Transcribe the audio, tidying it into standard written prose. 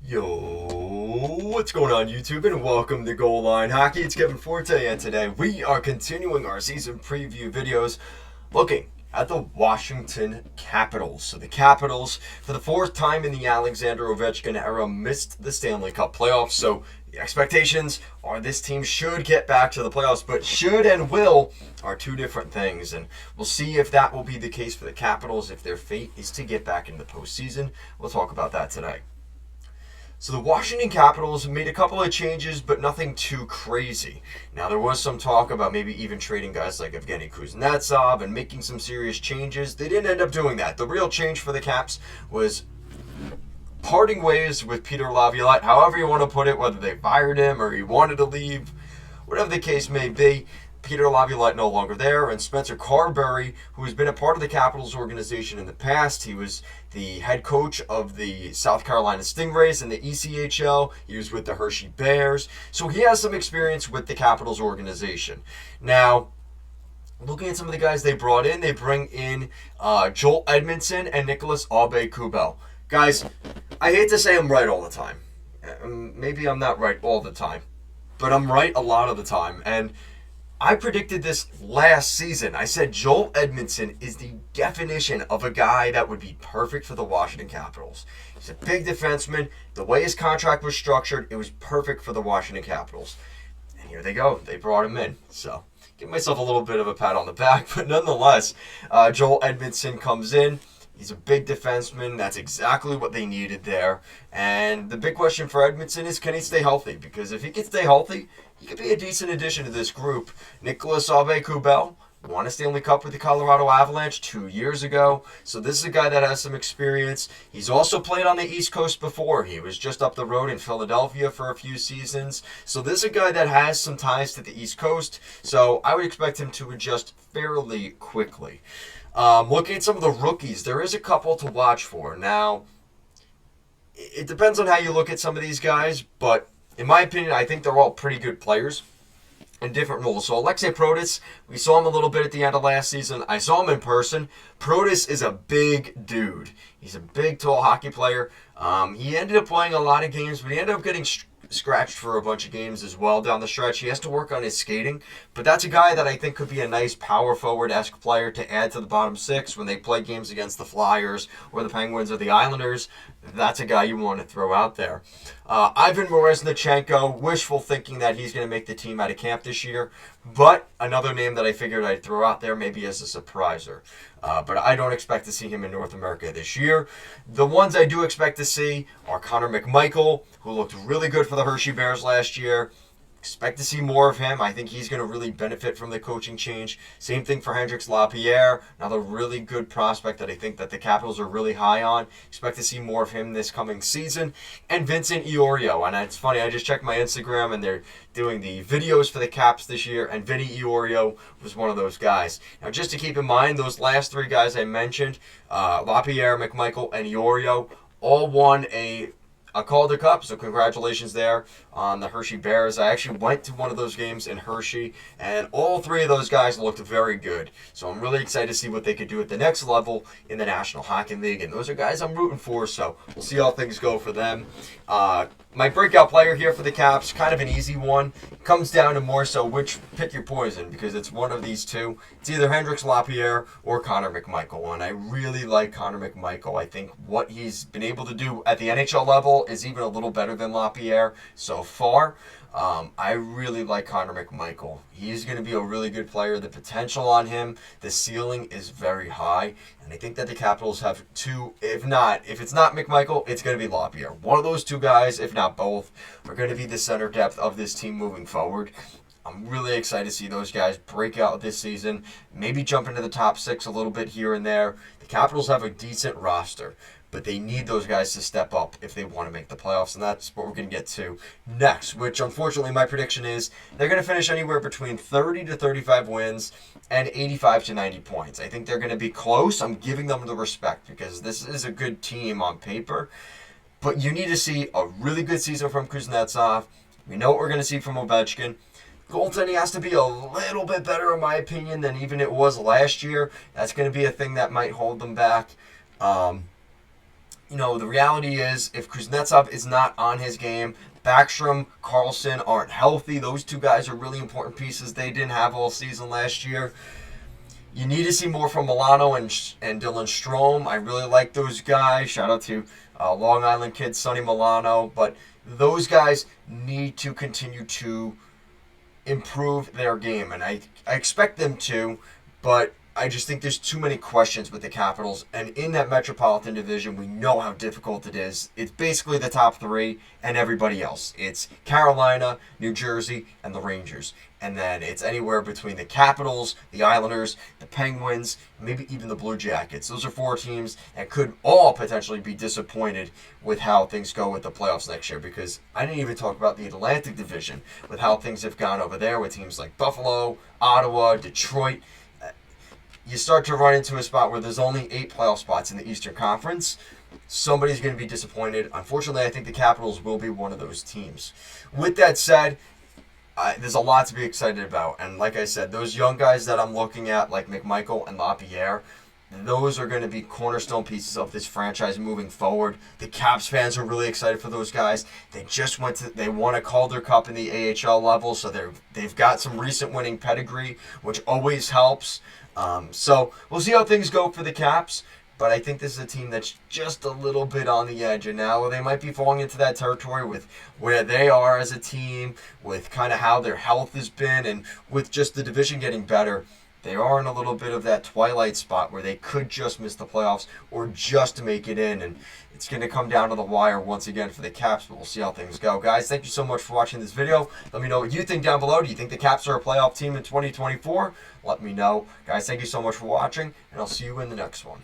Yo, what's going on YouTube and welcome to Goal Line Hockey. It's Kevin Forte and today we are continuing our season preview videos looking at the Washington Capitals. So the Capitals, for the fourth time in the Alexander Ovechkin era, missed the Stanley Cup playoffs. So the expectations are this team should get back to the playoffs, but should and will are two different things. And we'll see if that will be the case for the Capitals, if their fate is to get back in the postseason. We'll talk about that today. So the Washington Capitals made a couple of changes, but nothing too crazy. Now, there was some talk about maybe even trading guys like Evgeny Kuznetsov and making some serious changes. They didn't end up doing that. The real change for the Caps was parting ways with Peter Laviolette, however you want to put it, whether they fired him or he wanted to leave, whatever the case may be. Peter Laviolette no longer there, and Spencer Carberry, who has been a part of the Capitals organization in the past. He was the head coach of the South Carolina Stingrays in the ECHL. He was with the Hershey Bears. So he has some experience with the Capitals organization. Now, looking at some of the guys they brought in, they bring in Joel Edmondson and Nicholas Aube-Kubel. Guys, I hate to say I'm right all the time. Maybe I'm not right all the time, but I'm right a lot of the time. And I predicted this last season. I said Joel Edmondson is the definition of a guy that would be perfect for the Washington Capitals. He's a big defenseman. The way his contract was structured, it was perfect for the Washington Capitals. And here they go. They brought him in. So, give myself a little bit of a pat on the back. But nonetheless, Joel Edmondson comes in. He's a big defenseman. That's exactly what they needed there. And the big question for Edmondson is, can he stay healthy? Because if he can stay healthy, he could be a decent addition to this group. Nicholas Aube-Kubel won a Stanley Cup with the Colorado Avalanche 2 years ago. So this is a guy that has some experience. He's also played on the East Coast before. He was just up the road in Philadelphia for a few seasons. So this is a guy that has some ties to the East Coast. So I would expect him to adjust fairly quickly. Looking at some of the rookies, there is a couple to watch for. Now, it depends on how you look at some of these guys, but in my opinion, I think they're all pretty good players in different roles. So Alexei Protas, we saw him a little bit at the end of last season. I saw him in person. Protas is a big dude. He's a big, tall hockey player. He ended up playing a lot of games, but he ended up getting scratched for a bunch of games as well down the stretch. He has to work on his skating, but that's a guy that I think could be a nice power forward-esque player to add to the bottom six when they play games against the Flyers or the Penguins or the Islanders. That's a guy you want to throw out there. Ivan Miroznachenko, wishful thinking that he's going to make the team out of camp this year, but another name that I figured I'd throw out there maybe as a surpriser. But I don't expect to see him in North America this year. The ones I do expect to see are Connor McMichael, who looked really good for the Hershey Bears last year. Expect to see more of him. I think he's going to really benefit from the coaching change. Same thing for Hendrix Lapierre, another really good prospect that I think that the Capitals are really high on. Expect to see more of him this coming season. And Vincent Iorio. And it's funny, I just checked my Instagram and they're doing the videos for the Caps this year, and Vinny Iorio was one of those guys. Now, just to keep in mind, those last three guys I mentioned, Lapierre, McMichael, and Iorio, all won a Calder Cup, so congratulations there on the Hershey Bears. I actually went to one of those games in Hershey, and all three of those guys looked very good. So I'm really excited to see what they could do at the next level in the National Hockey League, and those are guys I'm rooting for, so we'll see how things go for them. My breakout player here for the Caps, kind of an easy one. It comes down to more so which pick your poison, because it's one of these two. It's either Hendrix Lapierre or Connor McMichael, and I really like Connor McMichael. I think what he's been able to do at the NHL level is even a little better than Lapierre so far. I really like Connor McMichael. He's going to be a really good player. The potential on him, the ceiling is very high. And I think that the Capitals have two, if it's not McMichael, it's going to be Lapierre. One of those two guys, if not both, are going to be the center depth of this team moving forward. I'm really excited to see those guys break out this season, maybe jump into the top six a little bit here and there. The Capitals have a decent roster, but they need those guys to step up if they want to make the playoffs, and that's what we're going to get to next, which unfortunately my prediction is they're going to finish anywhere between 30 to 35 wins and 85 to 90 points. I think they're going to be close. I'm giving them the respect because this is a good team on paper, but you need to see a really good season from Kuznetsov. We know what we're going to see from Ovechkin. Goaltending has to be a little bit better, in my opinion, than even it was last year. That's going to be a thing that might hold them back. the reality is if Kuznetsov is not on his game, Backstrom, Carlson aren't healthy. Those two guys are really important pieces they didn't have all season last year. You need to see more from Milano and Dylan Strome. I really like those guys. Shout out to Long Island kid Sonny Milano. But those guys need to continue to improve their game. And I expect them to, but I just think there's too many questions with the Capitals. And in that Metropolitan Division, we know how difficult it is. It's basically the top three and everybody else. It's Carolina, New Jersey, and the Rangers. And then it's anywhere between the Capitals, the Islanders, the Penguins, maybe even the Blue Jackets. Those are four teams that could all potentially be disappointed with how things go with the playoffs next year. Because I didn't even talk about the Atlantic Division with how things have gone over there with teams like Buffalo, Ottawa, Detroit. You start to run into a spot where there's only 8 playoff spots in the Eastern Conference. Somebody's going to be disappointed. Unfortunately, I think the Capitals will be one of those teams. With that said, there's a lot to be excited about. And like I said, those young guys that I'm looking at, like McMichael and LaPierre, those are going to be cornerstone pieces of this franchise moving forward. The Caps fans are really excited for those guys. They won a Calder Cup in the AHL level, so they've got some recent winning pedigree, which always helps. So we'll see how things go for the Caps, but I think this is a team that's just a little bit on the edge, and now they might be falling into that territory with where they are as a team, with kind of how their health has been, and with just the division getting better. They are in a little bit of that twilight spot where they could just miss the playoffs or just make it in, and it's going to come down to the wire once again for the Caps, but we'll see how things go. Guys, thank you so much for watching this video. Let me know what you think down below. Do you think the Caps are a playoff team in 2024? Let me know. Guys, thank you so much for watching, and I'll see you in the next one.